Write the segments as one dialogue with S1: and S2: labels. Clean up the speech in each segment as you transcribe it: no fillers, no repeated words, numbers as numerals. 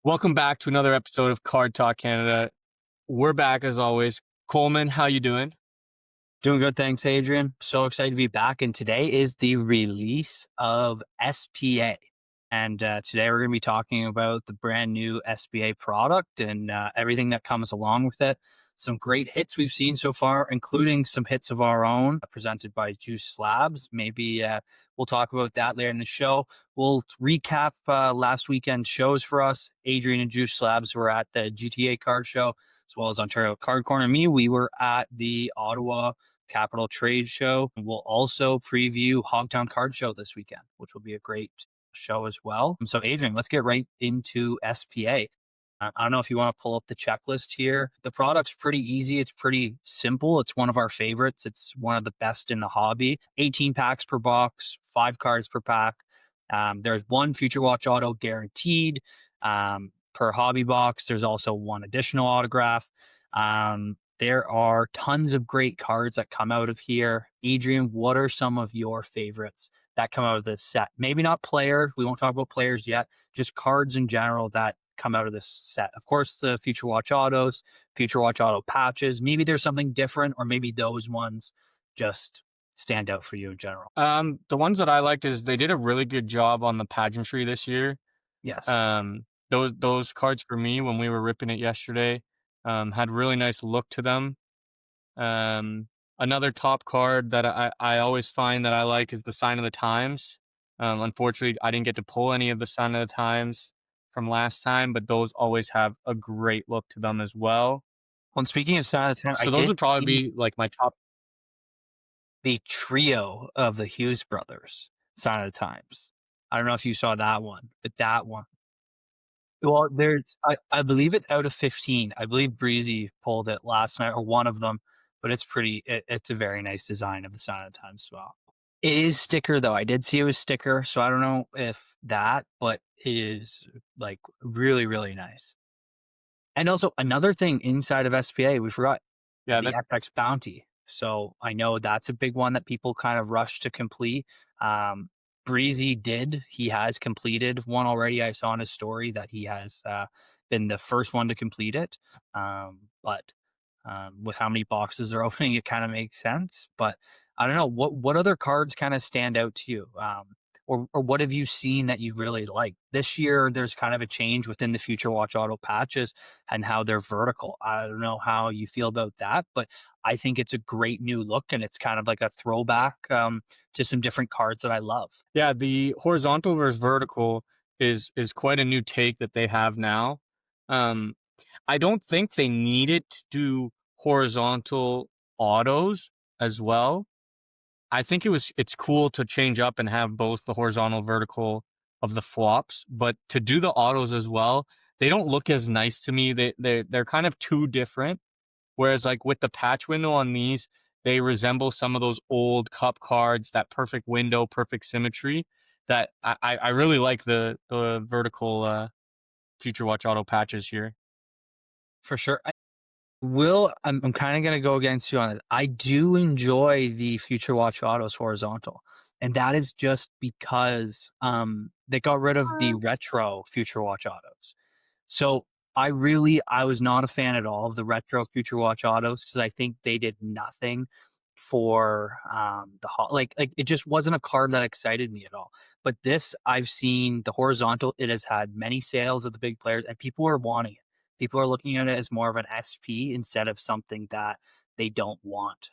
S1: Welcome back to another episode of Card Talk Canada. We're back as always. Coleman, how you doing?
S2: Doing good, thanks, Adrian. So excited to be back. And today is the release of SPA. And today we're going to be talking about the brand new SPA product and everything that comes along with it. Some great hits we've seen so far, including some hits of our own presented by Juice Labs. Maybe we'll talk about that later in the show. We'll recap last weekend's shows for us. Adrian and Juice Labs were at the GTA card show, as well as Ontario Card Corner. Me, we were at the Ottawa Capital Trade Show. We'll also preview Hogtown Card Show this weekend, which will be a great show as well. So, Adrian, let's get right into SPA. I don't know if you want to pull up the checklist here. The product's pretty easy. It's pretty simple. It's one of our favorites. It's one of the best in the hobby. 18 packs per box, 5 cards per pack. There's one FutureWatch auto guaranteed per hobby box. There's also one additional autograph. There are tons of great cards that come out of here. Adrian, what are some of your favorites that come out of this set? Maybe not player. We won't talk about players yet. Just cards in general that come out of this set. Of course, the FutureWatch autos, FutureWatch auto patches. Maybe there's something different, or maybe those ones just stand out for you in general.
S1: The ones that I liked is they did a really good job on the pageantry this year.
S2: Yes.
S1: Those cards for me when we were ripping it yesterday had really nice look to them. Another top card that I always find that I like is the Sign of the Times. Unfortunately, I didn't get to pull any of the Sign of the Times from last time, but those always have a great look to them as well.
S2: Well, speaking of Sign of the Times, I
S1: So those
S2: did
S1: would probably
S2: see
S1: be like my top.
S2: the trio of the Hughes brothers, Sign of the Times. I don't know if you saw that one, but that one. Well, I believe it's out of 15. I believe Breezy pulled it last night, or one of them, but it's a very nice design of the Sign of the Times as well. It is sticker though. I did see it was sticker, so I don't know if that, but it is like really, really nice. And also another thing inside of SPA, we forgot
S1: Yeah,
S2: the
S1: that
S2: FX Bounty. So I know that's a big one that people kind of rush to complete. Breezy did. He has completed one already. I saw in his story that he has been the first one to complete it. But with how many boxes are opening, it kind of makes sense. But I don't know what other cards kind of stand out to you, or what have you seen that you really like this year? There's kind of a change within the Future Watch auto patches and how they're vertical. I don't know how you feel about that, but I think it's a great new look and it's kind of like a throwback to some different cards that I love.
S1: yeah, the horizontal versus vertical is quite a new take that they have now. Um, I don't think they needed to do horizontal autos as well. I think it's cool to change up and have both the horizontal vertical of the flops, but to do the autos as well, they don't look as nice to me. They're kind of too different. Whereas like with the patch window on these, they resemble some of those old cup cards, that perfect window, perfect symmetry. That I really like the vertical Future Watch auto patches here.
S2: For sure. I'm kind of going to go against you on this. I do enjoy the Future Watch Autos horizontal, and that is just because they got rid of the retro Future Watch Autos. So I was not a fan at all of the retro Future Watch Autos because I think they did nothing for like it just wasn't a card that excited me at all. But this, I've seen the horizontal. It has had many sales of the big players, and people are wanting it. People are looking at it as more of an SP instead of something that they don't want,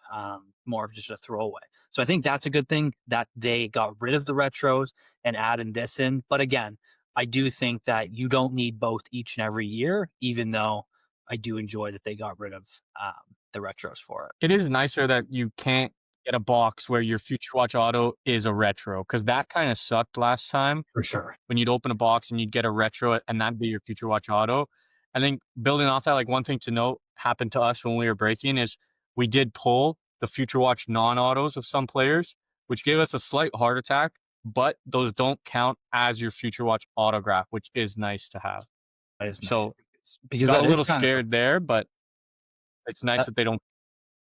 S2: more of just a throwaway. So I think that's a good thing that they got rid of the retros and added this in. But again, I do think that you don't need both each and every year, even though I do enjoy that they got rid of the retros for it.
S1: It is nicer that you can't get a box where your Future Watch auto is a retro, because that kind of sucked last time
S2: For sure.
S1: when you'd open a box and you'd get a retro and that'd be your Future Watch auto. I think building off that, like one thing to note happened to us when we were breaking is we did pull the Future Watch non-autos of some players, which gave us a slight heart attack, but those don't count as your Future Watch autograph, which is nice to have.
S2: That is nice.
S1: So
S2: Because
S1: got
S2: that
S1: a
S2: is
S1: little
S2: kind of
S1: scared there, but it's nice that they don't.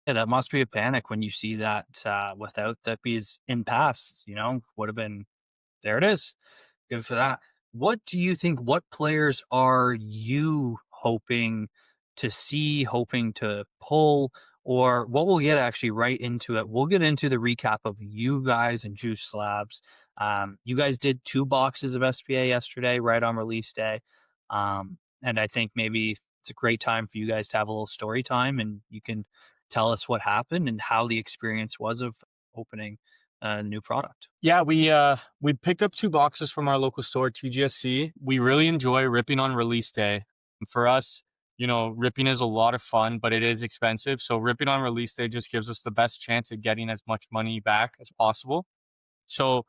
S2: yeah, that must be a panic when you see that without that, because in past, would have been there it is. Good for that. What do you think? What players are you hoping to see, hoping to pull, or what we'll get actually right into it? We'll get into the recap of you guys and Juice Slabs. You guys did 2 boxes of SPA yesterday, right on release day. And I think maybe it's a great time for you guys to have a little story time and you can tell us what happened and how the experience was of opening the new product.
S1: Yeah, we picked up 2 boxes from our local store, TGSC. We really enjoy ripping on release day. For us, ripping is a lot of fun, but it is expensive. So ripping on release day just gives us the best chance at getting as much money back as possible. So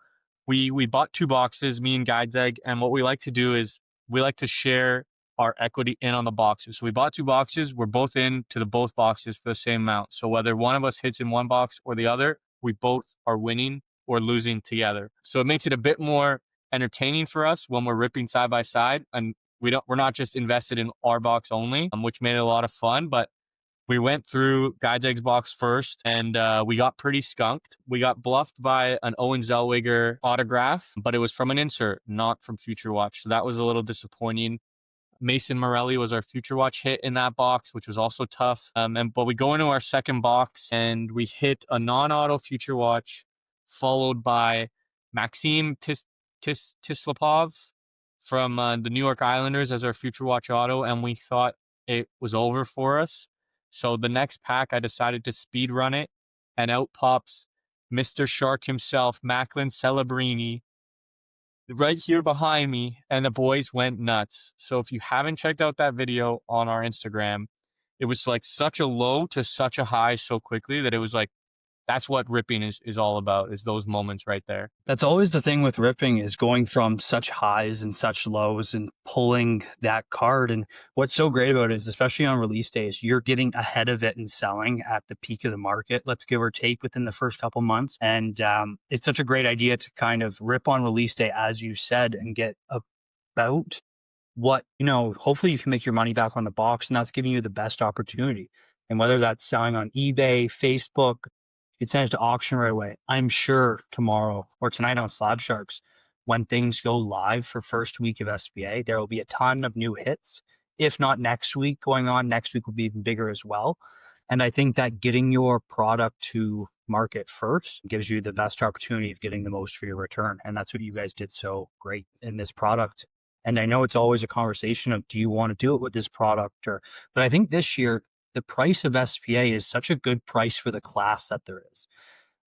S1: we bought 2 boxes, me and Guidesegg, and what we like to do is we like to share our equity in on the boxes. So we bought 2 boxes. We're both in to the both boxes for the same amount. So whether one of us hits in one box or the other, we both are winning or losing together. So it makes it a bit more entertaining for us when we're ripping side by side, and we're not just invested in our box only, which made it a lot of fun. But we went through Guide's Eggs box first, and we got pretty skunked. We got bluffed by an Owen Zellweger autograph, but it was from an insert, not from FutureWatch. So that was a little disappointing. Mason Morelli was our FutureWatch hit in that box, which was also tough. But we go into our second box and we hit a non-auto FutureWatch, followed by Maxim Tislapov from the New York Islanders as our FutureWatch auto, and we thought it was over for us. So the next pack, I decided to speed run it, and out pops Mr. Shark himself, Macklin Celebrini, right here behind me, and the boys went nuts. So if you haven't checked out that video on our Instagram, it was like such a low to such a high so quickly that it was like that's what ripping is all about, is those moments right there.
S2: That's always the thing with ripping is going from such highs and such lows and pulling that card. And what's so great about it is, especially on release days, you're getting ahead of it and selling at the peak of the market, let's give or take within the first couple months. And it's such a great idea to kind of rip on release day, as you said, and get about what, hopefully you can make your money back on the box, and that's giving you the best opportunity. And whether that's selling on eBay, Facebook, you can send it to auction right away. I'm sure tomorrow or tonight on Slab Sharks, when things go live for first week of SBA, there will be a ton of new hits. If not next week, going on next week will be even bigger as well. And I think that getting your product to market first gives you the best opportunity of getting the most for your return. And that's what you guys did so great in this product. And I know it's always a conversation of, do you want to do it with this product? But I think this year, the price of SPA is such a good price for the class that there is.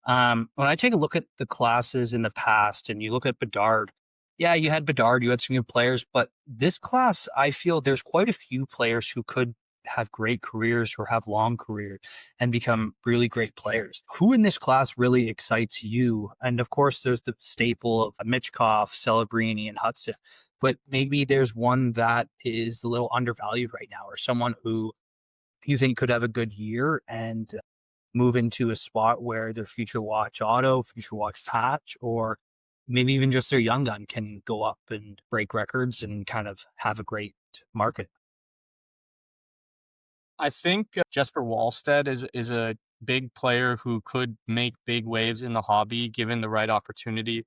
S2: When I take a look at the classes in the past and you look at Bedard, yeah, you had Bedard, you had some good players, but this class, I feel there's quite a few players who could have great careers or have long careers and become really great players. Who in this class really excites you? And of course, there's the staple of Michkov, Celebrini, and Hudson. But maybe there's one that is a little undervalued right now, or someone who you think could have a good year and move into a spot where their Future Watch auto, Future Watch patch, or maybe even just their young gun can go up and break records and kind of have a great market.
S1: I think Jesper Wallstead is a big player who could make big waves in the hobby given the right opportunity.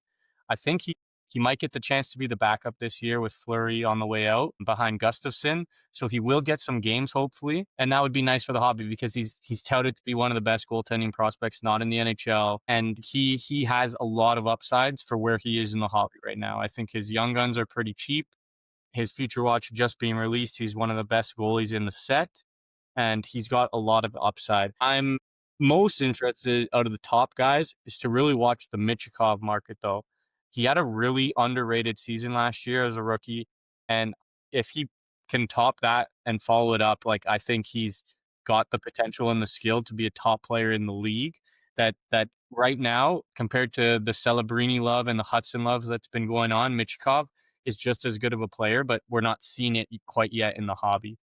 S1: I think he might get the chance to be the backup this year with Fleury on the way out behind Gustafsson. So he will get some games hopefully, and that would be nice for the hobby because he's touted to be one of the best goaltending prospects not in the NHL, and he has a lot of upsides for where he is in the hobby right now. I think his young guns are pretty cheap. His Future Watch just being released, he's one of the best goalies in the set, and he's got a lot of upside. I'm most interested out of the top guys is to really watch the Michikov market, though. He had a really underrated season last year as a rookie, and if he can top that and follow it up, like I think he's got the potential and the skill to be a top player in the league. That right now, compared to the Celebrini love and the Hudson love that's been going on, Michikov is just as good of a player, but we're not seeing it quite yet in the hobby.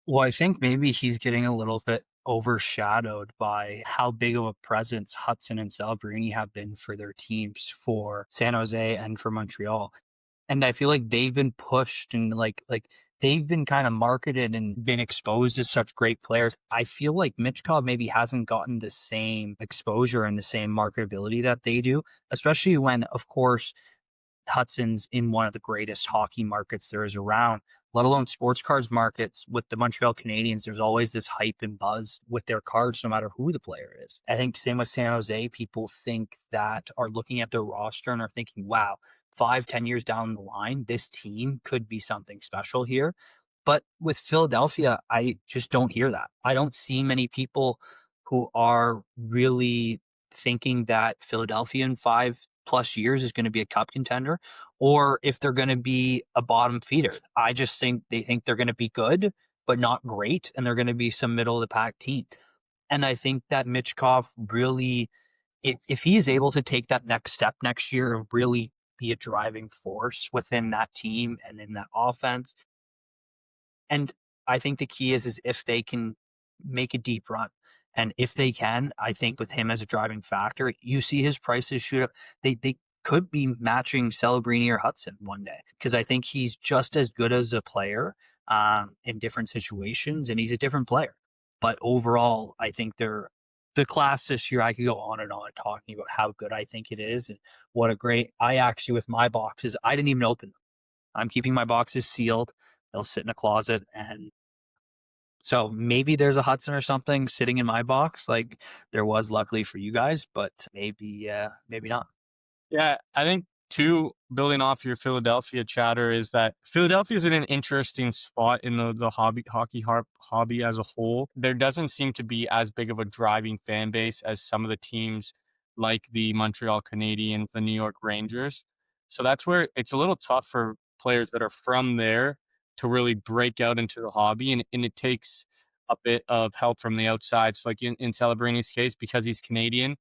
S2: Well, I think maybe he's getting a little bit overshadowed by how big of a presence Hudson and Celebrini have been for their teams, for San Jose and for Montreal. And I feel like they've been pushed and like they've been kind of marketed and been exposed as such great players. I feel like Michkov maybe hasn't gotten the same exposure and the same marketability that they do, especially when, of course, Hudson's in one of the greatest hockey markets there is around, let alone sports cards markets. With the Montreal Canadiens, there's always this hype and buzz with their cards, no matter who the player is. I think same with San Jose. People think that are looking at their roster and are thinking, wow, 5, 10 years down the line, this team could be something special here. But with Philadelphia, I just don't hear that. I don't see many people who are really thinking that Philadelphia in 5+ years is going to be a cup contender, or if they're going to be a bottom feeder. I just think they think they're going to be good, but not great, and they're going to be some middle of the pack team. And I think that Mitchkov really, if he is able to take that next step next year and really be a driving force within that team and in that offense, and I think the key is if they can make a deep run. And if they can, I think with him as a driving factor, you see his prices shoot up. They could be matching Celebrini or Hudson one day, because I think he's just as good as a player in different situations, and he's a different player. But overall, I think they're the class this year. I could go on and on talking about how good I think it is and what a great. I actually, with my boxes, I didn't even open them. I'm keeping my boxes sealed. They'll sit in a closet, and so maybe there's a Hudson or something sitting in my box, like there was luckily for you guys, but maybe not.
S1: Yeah, I think too, building off your Philadelphia chatter, is that Philadelphia is in an interesting spot in the hobby as a whole. There doesn't seem to be as big of a driving fan base as some of the teams like the Montreal Canadiens, the New York Rangers. So that's where it's a little tough for players that are from there to really break out into the hobby, and it takes a bit of help from the outside. So like in Celebrini's case, because he's Canadian,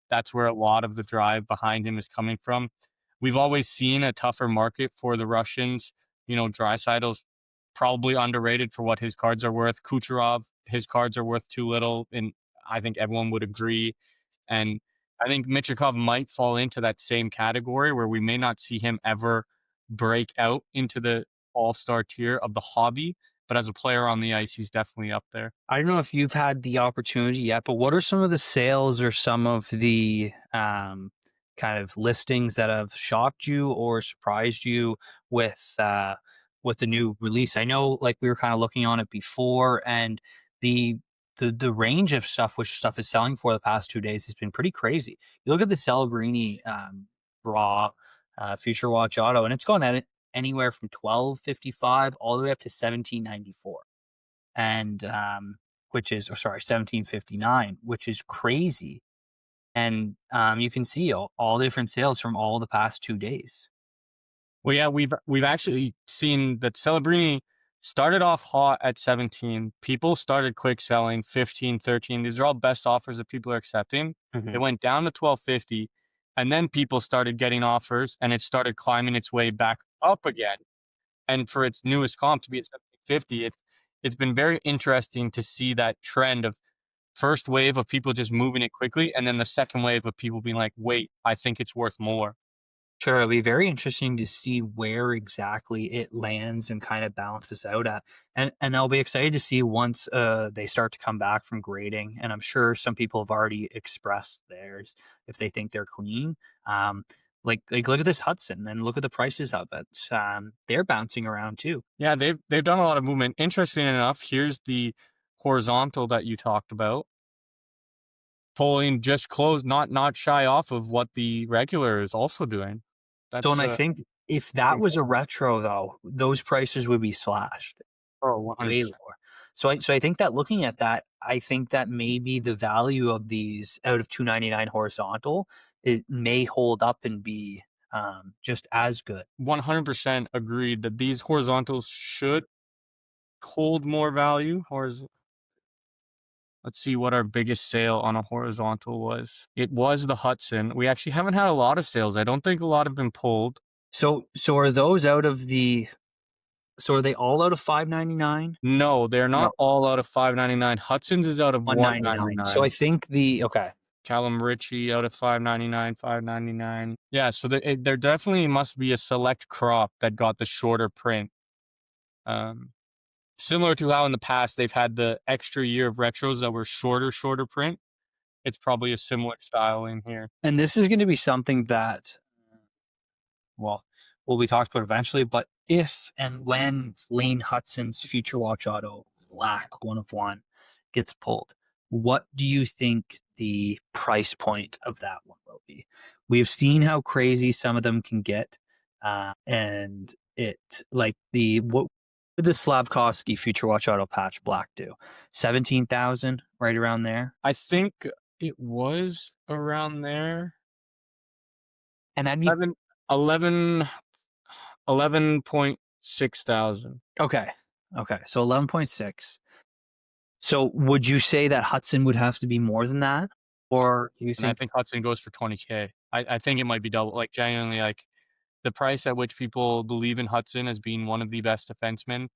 S1: that's where a lot of the drive behind him is coming from. We've always seen a tougher market for the Russians. You know, Draisaitl's probably underrated for what his cards are worth. Kucherov, his cards are worth too little, and I think everyone would agree. And I think Michikov might fall into that same category where we may not see him ever break out into the all-star tier of the hobby, but as a player on the ice, he's definitely up there.
S2: I don't know if you've had the opportunity yet, but what are some of the sales or some of the kind of listings that have shocked you or surprised you with the new release? I know, like we were kind of looking on it before, and the the range of stuff which stuff is selling for the past 2 days has been pretty crazy. You look at the Celebrini raw FutureWatch auto, and it's gone at it anywhere from 12.55 all the way up to 17.94, and which is, or sorry, 17.59, which is crazy. And you can see all different sales from all the past 2 days.
S1: Well, yeah, we've actually seen that Celebrini started off hot at 17. People started quick selling 15, 13. These are all best offers that people are accepting. It
S2: Mhm.
S1: went down to 12.50, and then people started getting offers, and it started climbing its way back up again. And for its newest comp to be at 17.50, it's been very interesting to see that trend of first wave of people just moving it quickly, and then the second wave of people being like, "Wait, I think it's worth more."
S2: Sure, it'll be very interesting to see where exactly it lands and kind of balances out at, and I'll be excited to see once they start to come back from grading. And I'm sure some people have already expressed theirs if they think they're clean. Um, like look at this Hudson and look at the prices of it. They're bouncing around too.
S1: Yeah, they've done a lot of movement. Interesting enough, here's the horizontal that you talked about, pulling just close, not shy off of what the regular is also doing.
S2: So,
S1: That's
S2: and I think if that was a retro though, those prices would be slashed.
S1: oh,
S2: Way
S1: 100%.
S2: lower. So I think that looking at that, I think that maybe the value of these out of 299 horizontal, it may hold up and be just as good.
S1: 100% agreed that these horizontals should hold more value. Let's see what our biggest sale on a horizontal was. It was the Hudson. We actually haven't had a lot of sales. I don't think a lot have been pulled.
S2: So are those out of the so are they all out of 599?
S1: No, they're
S2: No,
S1: not all out of 599. Hudson's is out of
S2: 199. So I
S1: 199.
S2: think the okay.
S1: Callum Ritchie out of 599, 599. Yeah, so there definitely must be a select crop that got the shorter print. Um, Similar to how in the past they've had the extra year of retros that were shorter print. It's probably a similar style in here.
S2: And this is going to be something that well, will be talked about eventually. But if and when Lane Hutson's Future Watch Auto Black 1 of 1 gets pulled, what do you think the price point of that one will be? We've seen how crazy some of them can get, and it like what did the Slavkovsky Future Watch Auto Patch Black do? 17,000, right around there.
S1: I think it was around there.
S2: And I'd be
S1: 11, 11, 11.6 thousand.
S2: okay. Okay. So 11.6. So would you say that Hudson would have to be more than that? Or do you
S1: And I
S2: think
S1: think Hudson goes for 20K. I think it might be double. Like genuinely, like the price at which people believe in Hudson as being one of the best defensemen,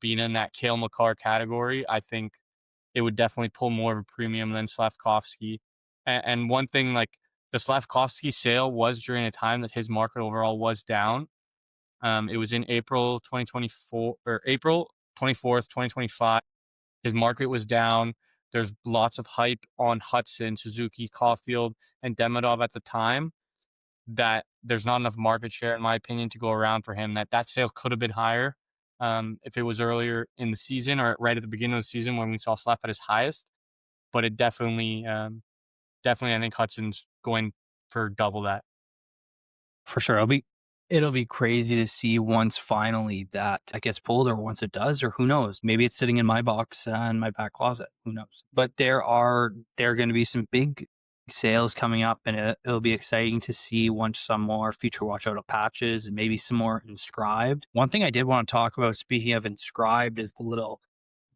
S1: being in that Cale Makar category, I think it would definitely pull more of a premium than Slavkovsky. And one thing, like the Slavkovsky sale was during a time that his market overall was down. It was in April 2024 or April 24th, 2025. His market was down. There's lots of hype on Hudson, Suzuki, Caulfield, and Demidov at the time that there's not enough market share, in my opinion, to go around for him. That sale could have been higher if it was earlier in the season or right at the beginning of the season when we saw Slap at his highest. But it definitely, definitely, I think Hudson's going for double that.
S2: for sure it'll be crazy to see once finally that gets pulled, or once it does, or who knows? Maybe it's sitting in my box in my back closet. Who knows? But there are going to be some big sales coming up, and it'll be exciting to see once some more Future Watch Auto patches and maybe some more inscribed. One thing I did want to talk about, speaking of inscribed, is the little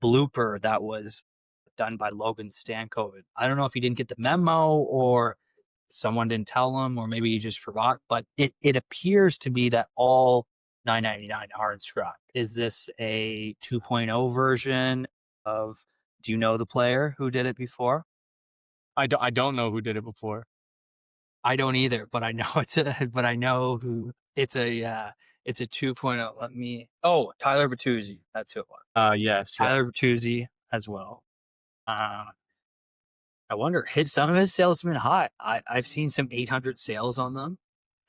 S2: blooper that was done by Logan Stankoven. I don't know if he didn't get the memo, or someone didn't tell him, or maybe he just forgot, but it appears to be that all 999 are inscribed. Is this a 2.0 version of, do you know the player who did it before?
S1: I don't know who did it before.
S2: I don't either, but I know but I know who it's a 2.0. Tyler Bertuzzi. That's who it was.
S1: Yes, yes.
S2: Tyler Bertuzzi as well. Uh, I wonder, hit some of his sales have been high. I've seen some 800 sales on them,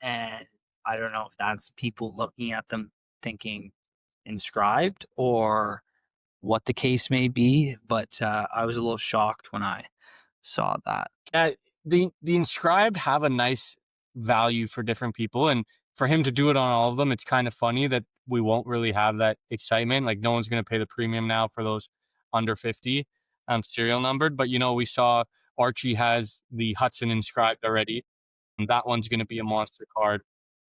S2: and I don't know if that's people looking at them thinking inscribed or what the case may be, but I was a little shocked when I saw that.
S1: Uh, the inscribed have a nice value for different people, and for him to do it on all of them, it's kind of funny that we won't really have that excitement. Like no one's going to pay the premium now for those under 50 serial numbered. But we saw Archie has the Hudson inscribed already, and that one's going to be a monster card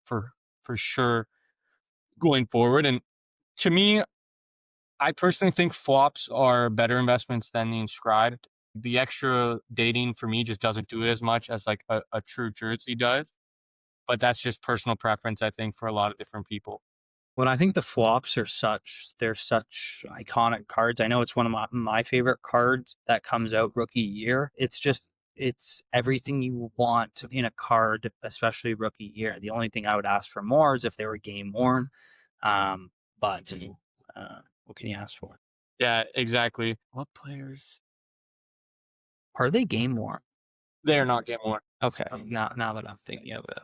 S1: for sure going forward. And to me, I personally think flops are better investments than the inscribed. The extra dating for me just doesn't do it as much as like a true jersey does. But that's just personal preference, I think, for a lot of different people.
S2: When I think the flops they're such iconic cards. I know it's one of my favorite cards that comes out rookie year. It's everything you want in a card, especially rookie year. The only thing I would ask for more is if they were game worn. But what can you ask for?
S1: Yeah, exactly. What players?
S2: Are they game worn?
S1: They're not getting more.
S2: Okay, now that I'm thinking of it,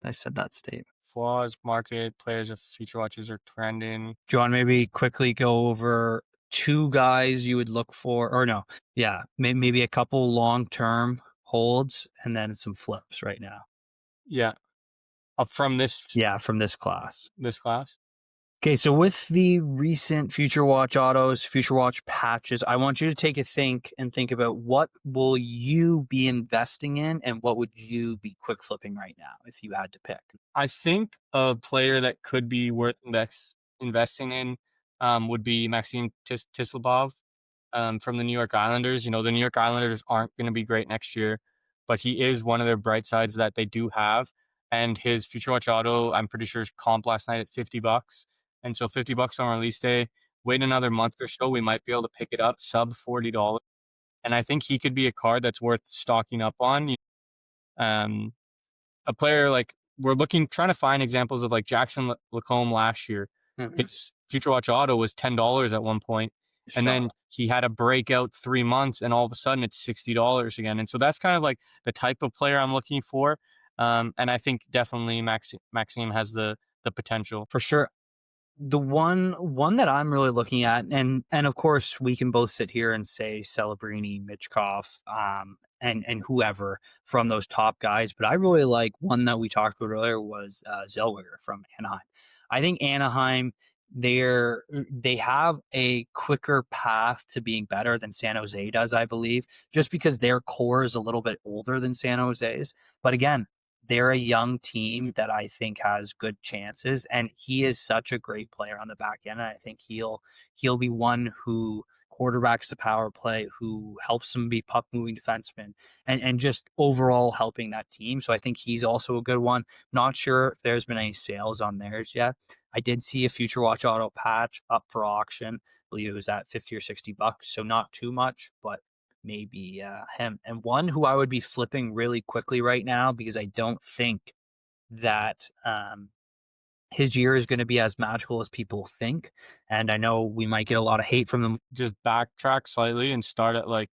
S2: I said that statement.
S1: Flaws, market, players of future watches are trending.
S2: Do you want to maybe quickly go over two guys you would look for, or no? Yeah, maybe a couple long-term holds and then some flips right now.
S1: Yeah. Up from this
S2: Yeah, from this class.
S1: class.
S2: Okay, so with the recent Future Watch autos, Future Watch patches, I want you to take a think about what will you be investing in and what would you be quick flipping right now if you had to pick?
S1: I think a player that could be worth investing in would be Maxim Tislabov from the New York Islanders. The New York Islanders aren't going to be great next year, but he is one of their bright sides that they do have. And his Future Watch auto, I'm pretty sure, is comp last night at $50. And so $50 on release day, wait another month or so, we might be able to pick it up sub $40. And I think he could be a card that's worth stocking up on. Um, a player like trying to find examples of like Jackson Lacombe last year.
S2: Mhm.
S1: His Future Watch auto was $10 at one point, and then he had a breakout 3 months, and all of a sudden it's $60 again. And so that's kind of like the type of player I'm looking for. And I think definitely Maxime has the potential.
S2: For sure. The one that I'm really looking at, and of course we can both sit here and say Celebrini, Mitchkov, and whoever from those top guys, but I really like one that we talked about earlier was Zellweger from Anaheim. I think Anaheim, they have a quicker path to being better than San Jose does, I believe, just because their core is a little bit older than San Jose's. But again, they're a young team that I think has good chances, and he is such a great player on the back end. And I think he'll be one who quarterbacks the power play, who helps them be puck moving defensemen, and just overall helping that team. So I think he's also a good one. Not sure if there's been any sales on theirs yet. I did see a FutureWatch auto patch up for auction. I believe it was at 50 or $60, so not too much, but maybe him. And one who I would be flipping really quickly right now because I don't think that his year is going to be as magical as people think. And I know we might get a lot of hate from them.
S1: Just backtrack slightly and start at like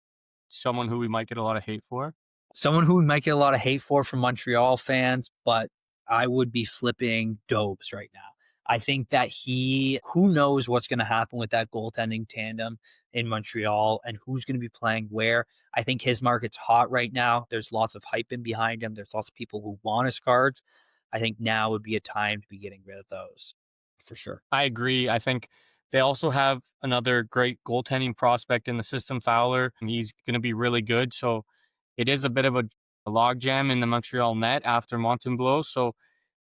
S1: someone who we might get a lot of hate for.
S2: Someone who we might get a lot of hate for from Montreal fans, but I would be flipping Dobes right now. I think that who knows what's going to happen with that goaltending tandem in Montreal and who's going to be playing where. I think his market's hot right now. There's lots of hype in behind him. There's lots of people who want his cards. I think now would be a time to be getting rid of those for sure.
S1: I agree. I think they also have another great goaltending prospect in the system, Fowler. He's going to be really good. So it is a bit of a logjam in the Montreal net after Montembeault. So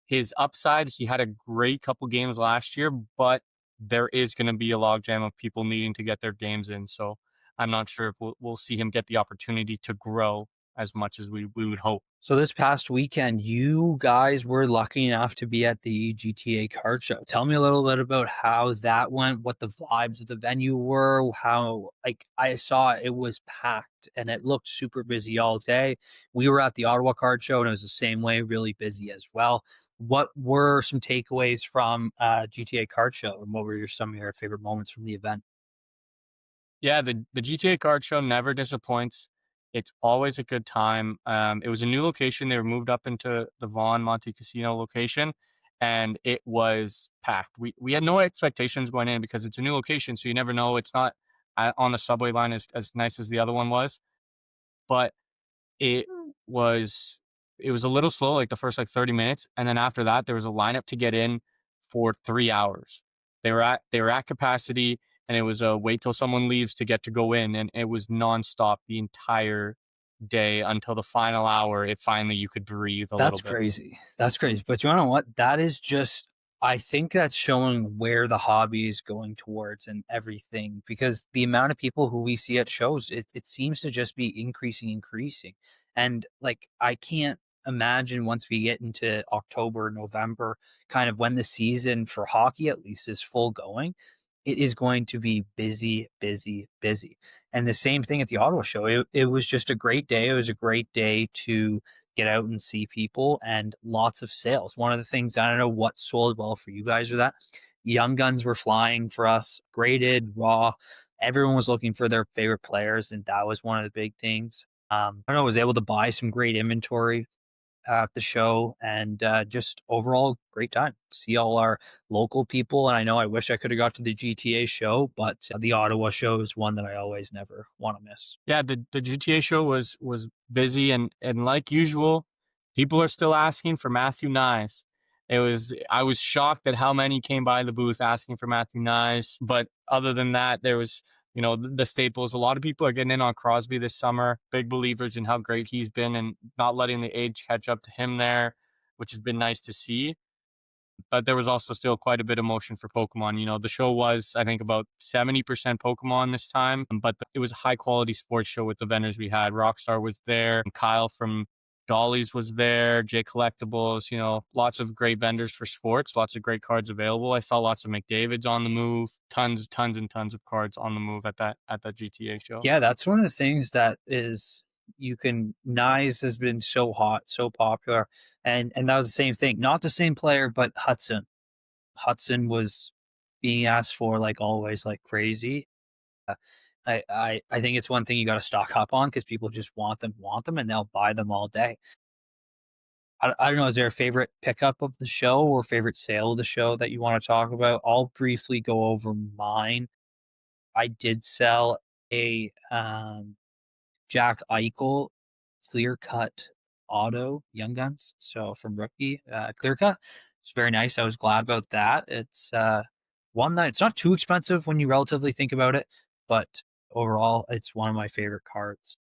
S1: his upside, he had a great couple games last year, but there is going to be a logjam of people needing to get their games in. So I'm not sure if we'll see him get the opportunity to grow as much as we would hope.
S2: So this past weekend, you guys were lucky enough to be at the GTA card show. Tell me a little bit about how that went, what the vibes of the venue were, how like I saw it was packed and it looked super busy all day. We were at the Ottawa card show and it was the same way, really busy as well. What were some takeaways from GTA card show and what were some of your favorite moments from the event?
S1: Yeah, the GTA card show never disappoints. It's always a good time. It was a new location. They were moved up into the Vaughan Monte Casino location, and it was packed. We had no expectations going in because it's a new location, so you never know. It's not on the subway line as nice as the other one was, but it was it was a little slow, like the first like 30 minutes, and then after that, there was a lineup to get in for 3 hours. They were at capacity, and it was a wait till someone leaves to get to go in, and it was nonstop the entire day until the final hour. It finally you could breathe a little
S2: That's
S1: bit.
S2: crazy. That's crazy. But you wanna know what? That is just I think that's showing where the hobby is going towards and everything because the amount of people who we see at shows, it seems to just be increasing, increasing. And like I can't imagine once we get into October, November, kind of when the season for hockey at least is full going, it is going to be busy, busy, busy. And the same thing at the Ottawa show. It was just a great day. It was a great day to get out and see people and lots of sales. One of the things I don't know what sold well for you guys or that young guns were flying for us, graded, raw. Everyone was looking for their favorite players, and that was one of the big things. I don't know, was able to buy some great inventory at the show and just overall great time. See all our local people. And I know I wish I could have got to the GTA show, but the Ottawa show is one that I always never want to miss.
S1: Yeah, the GTA show was busy and like usual, people are still asking for Matthew Nyes. I was shocked at how many came by the booth asking for Matthew Nyes, but other than that, there was the staples. A lot of people are getting in on Crosby this summer. Big believers in how great he's been and not letting the age catch up to him there, which has been nice to see, but there was also still quite a bit of motion for Pokemon. The show was, I think, about 70% Pokemon this time, but it was a high quality sports show with the vendors we had. Rockstar was there, Kyle from Dolly's was there, J Collectibles, lots of great vendors for sports, lots of great cards available. I saw lots of McDavid's on the move, tons and tons of cards on the move at that GTA show.
S2: Yeah, that's one of the things that is you can Nyes has been so hot, so popular. And that was the same thing. Not the same player, but Hudson. Hudson was being asked for like always like crazy. Uh, I think it's one thing you got to stock up on because people just want them, and they'll buy them all day. I don't know, is there a favorite pickup of the show or favorite sale of the show that you wanna talk about? I'll briefly go over mine. I did sell a, Jack Eichel clear cut auto Young Guns, so from Rookie, clear cut. It's very nice, I was glad about that. It's, one that it's not too expensive when you relatively think about it, but overall, it's one of my favorite cards.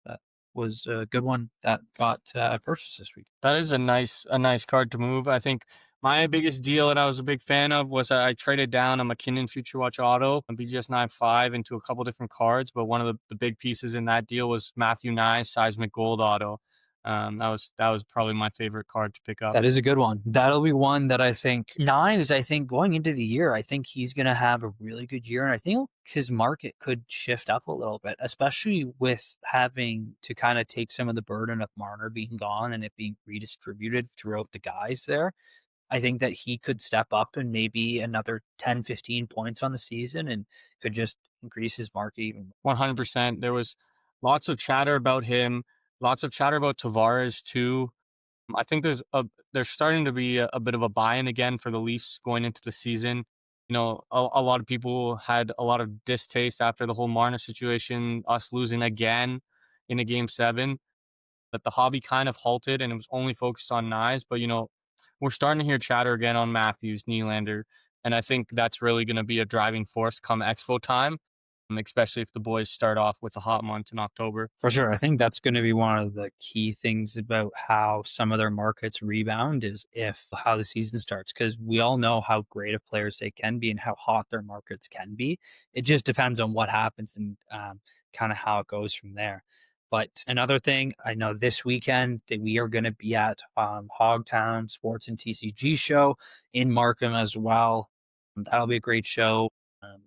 S2: That was a good one that got, purchased this week.
S1: That is a nice card to move. I think my biggest deal that I was a big fan of was I traded down a McKinnon FutureWatch Auto and BGS 9.5 into a couple different cards, but one of the big pieces in that deal was Matthew Nye Seismic Gold Auto. That was probably my favorite card to pick up.
S2: That is a good one. That'll be one that I think Nye is, I think, going into the year, I think he's gonna have a really good year, and I think his market could shift up a little bit, especially with having to kinda take some of the burden of Marner being gone and it being redistributed throughout the guys there. I think that he could step up and maybe another 10, 15 points on the season and could just increase his market even.
S1: 100%. There was lots of chatter about him, lots of chatter about Tavares too. I think there's starting to be a bit of a buy-in again for the Leafs going into the season. You know, a lot of people had a lot of distaste after the whole Marner situation, us losing again in a game seven, that the hobby kind of halted and it was only focused on Nyes. But, you know, we're starting to hear chatter again on Matthews, Nylander. And I think that's really going to be a driving force come Expo time, especially if the boys start off with a hot month in October.
S2: For sure. I think that's going to be one of the key things about how some of their markets rebound is if how the season starts. Because we all know how great of players they can be and how hot their markets can be. It just depends on what happens and kind of how it goes from there. But another thing, I know this weekend that we are going to be at Hogtown Sports and TCG show in Markham as well. That'll be a great show.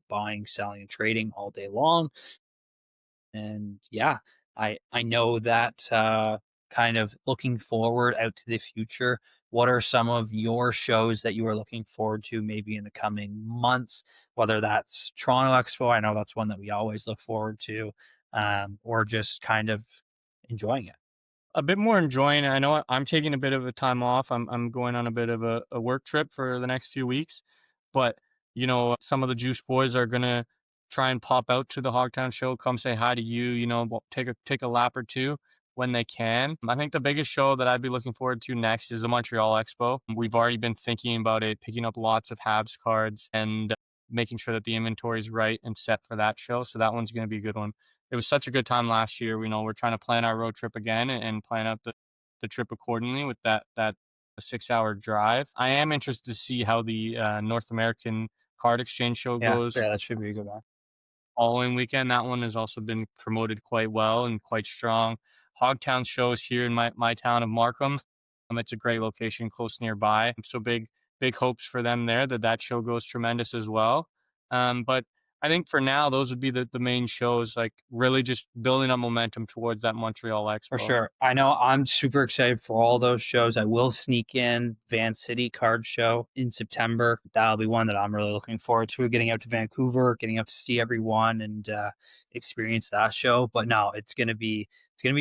S2: Buying, selling, and trading all day long. And yeah, I know that kind of looking forward out to the future. What are some of your shows that you are looking forward to maybe in the coming months? Whether that's Toronto Expo, I know that's one that we always look forward to, or just kind of enjoying it.
S1: A bit more enjoying it. I know I'm taking a bit of a time off. I'm going on a bit of a work trip for the next few weeks, but you know, some of the Juice Boys are gonna try and pop out to the Hogtown show, come say hi to you. You know, take a lap or two when they can. I think the biggest show that I'd be looking forward to next is the Montreal Expo. We've already been thinking about it, picking up lots of Habs cards and making sure that the inventory is right and set for that show. So that one's gonna be a good one. It was such a good time last year. You know, we're trying to plan our road trip again and plan out the trip accordingly with that a 6 hour drive. I am interested to see how the North American card exchange show
S2: Yeah,
S1: goes
S2: yeah, that should be a good one.
S1: following weekend. That one has also been promoted quite well and quite strong. Hogtown shows here in my town of Markham. It's a great location close nearby. So big hopes for them there that show goes tremendous as well. But I think for now those would be the main shows, like really just building up momentum towards that Montreal
S2: For
S1: Expo.
S2: sure. I know I'm super excited for all those shows. I will sneak in Van City Card Show in September. That'll be one that I'm really looking forward to. Getting out to Vancouver, getting up to see everyone and experience that show. But no, it's gonna be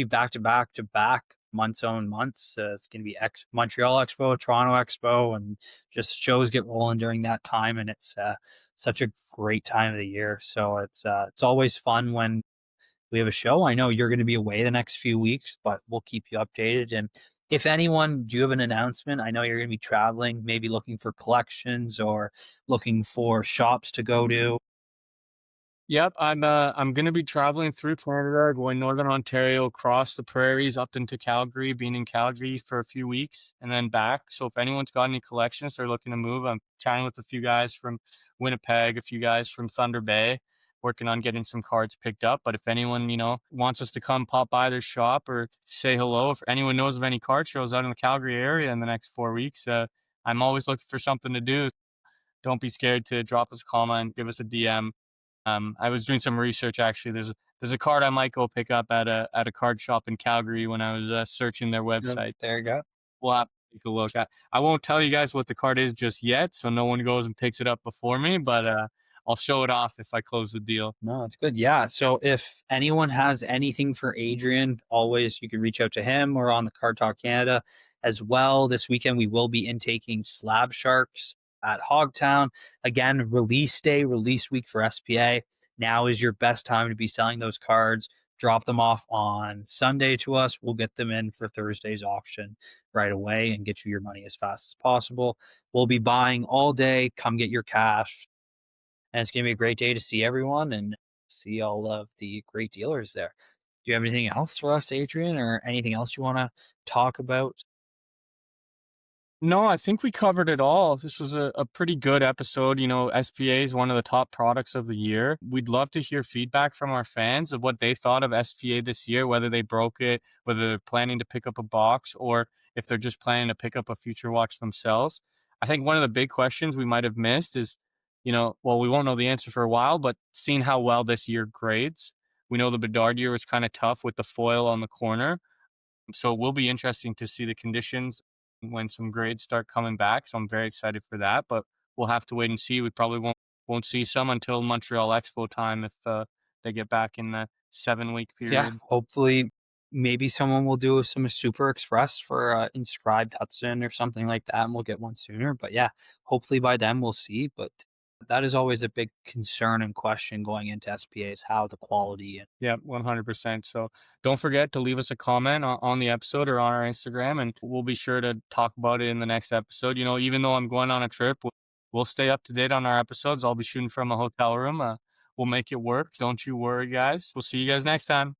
S2: back to back to back months on months. It's gonna be Montreal Expo, Toronto Expo, and just shows get rolling during that time. And it's such a great time of the year. So it's always fun when we have a show. I know you're going to be away the next few weeks, but we'll keep you updated. And if anyone, do you have an announcement? I know you're going to be traveling, maybe looking for collections or looking for shops to go to.
S1: Yep, I'm gonna be traveling through Canada, going northern Ontario, across the prairies up into Calgary, being in Calgary for a few weeks, and then back. So if anyone's got any collections they're looking to move, I'm chatting with a few guys from Winnipeg, a few guys from Thunder Bay, working on getting some cards picked up. But if anyone, you know, wants us to come pop by their shop or say hello, if anyone knows of any card shows out in the Calgary area in the next 4 weeks, I'm always looking for something to do. Don't be scared to drop us a comment, give us a DM. I was doing some research actually. There's a card I might go pick up at a card shop in Calgary when I was searching their
S2: Yep,
S1: website.
S2: there you go.
S1: We'll have to take a look. I won't tell you guys what the card is just yet, so no one goes and picks it up before me. But I'll show it off if I close the deal.
S2: No, it's good. Yeah. So if anyone has anything for Adrian, always you can reach out to him or on the Card Talk Canada as well. This weekend we will be intaking Slab Sharks at Hogtown. Again, release day, release week for SPA. Now is your best time to be selling those cards. Drop them off on Sunday to us. We'll get them in for Thursday's auction right away and get you your money as fast as possible. We'll be buying all day. Come get your cash, and it's gonna be a great day to see everyone and see all of the great dealers there. Do you have anything else for us, Adrian, or anything else you want to talk about?
S1: No, I think we covered it all. This was a pretty good episode. You know, SPA is one of the top products of the year. We'd love to hear feedback from our fans of what they thought of SPA this year, whether they broke it, whether they're planning to pick up a box, or if they're just planning to pick up a Future Watch themselves. I think one of the big questions we might have missed is, well, we won't know the answer for a while, but seeing how well this year grades. We know the Bedard year was kind of tough with the foil on the corner, so it will be interesting to see the conditions when some grades start coming back. So I'm very excited for that, but we'll have to wait and see. We probably won't see some until Montreal Expo time if they get back in the 7 week
S2: Yeah,
S1: period.
S2: hopefully, maybe someone will do some Super Express for inscribed Hudson or something like that, and we'll get one sooner. But yeah, hopefully by then we'll see. But that is always a big concern and question going into SPA is how the quality and
S1: Yeah, 100%. So don't forget to leave us a comment on the episode or on our Instagram, and we'll be sure to talk about it in the next episode. Even though I'm going on a trip, we'll stay up to date on our episodes. I'll be shooting from a hotel room. We'll make it work. Don't you worry, guys. We'll see you guys next time.